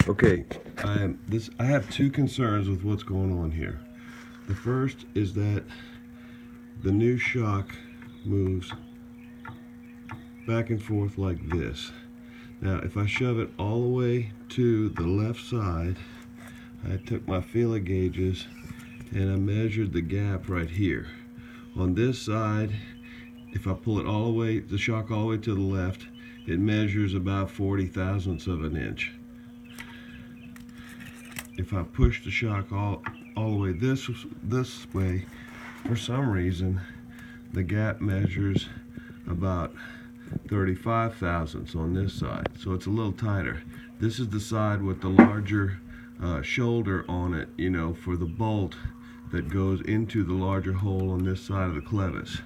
Okay, I have two concerns with what's going on here. The first is that the new shock moves back and forth like this. Now, if I shove it all the way to the left side, I took my feeler gauges and I measured the gap right here. On this side, if I pull it all the way, the shock all the way to the left, it measures about 40 thousandths of an inch. If I push the shock all the way this way, for some reason, the gap measures about 35 thousandths on this side, so it's a little tighter. This is the side with the larger shoulder on it, you know, for the bolt that goes into the larger hole on this side of the clevis.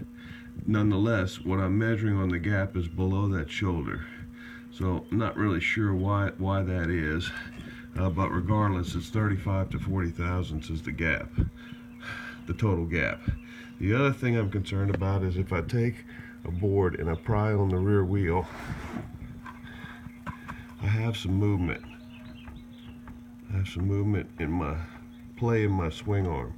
Nonetheless, what I'm measuring on the gap is below that shoulder, so I'm not really sure why that is, but regardless, it's 35 to 40 thousandths is the gap, the total gap. The other thing I'm concerned about is if I take a board and I pry on the rear wheel, I have some movement. I have some movement in my play in my swing arm.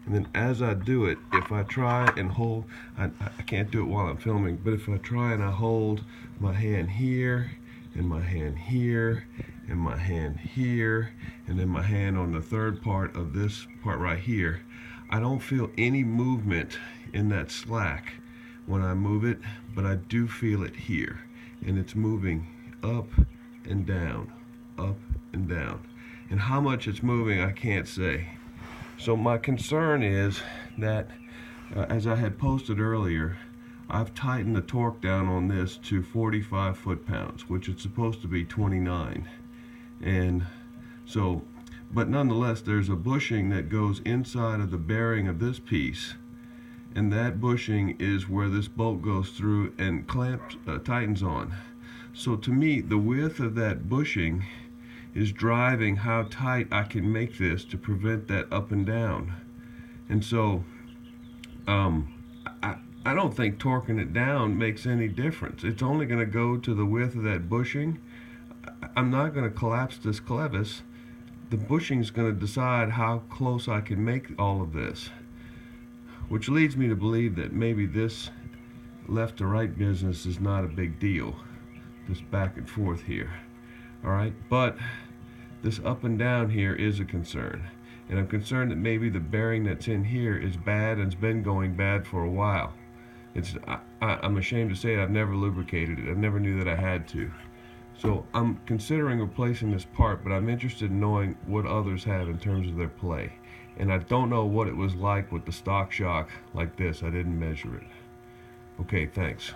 And then as I do it, if I try and hold, I can't do it while I'm filming, but if I try and I hold my hand here, and my hand here, and my hand here, and then my hand on the third part of this part right here, I don't feel any movement in that slack when I move it, but I do feel it here. And it's moving up and down, up and down. And how much it's moving, I can't say. So my concern is that, as I had posted earlier, I've tightened the torque down on this to 45 foot-pounds, which is supposed to be 29. And so, but nonetheless, there's a bushing that goes inside of the bearing of this piece, and that bushing is where this bolt goes through and clamps, tightens on. So to me, the width of that bushing is driving how tight I can make this to prevent that up and down. And so I don't think torquing it down makes any difference. It's only going to go to the width of that bushing. I'm not going to collapse this clevis. The bushing is going to decide how close I can make all of this, which leads me to believe that maybe this left to right business is not a big deal, this back and forth here. All right, but this up and down here is a concern, and I'm concerned that maybe the bearing that's in here is bad and it's been going bad for a while. I'm ashamed to say I've never lubricated it. I never knew that I had to. So I'm considering replacing this part, but I'm interested in knowing what others have in terms of their play. And I don't know what it was like with the stock shock like this. I didn't measure it. Okay, thanks.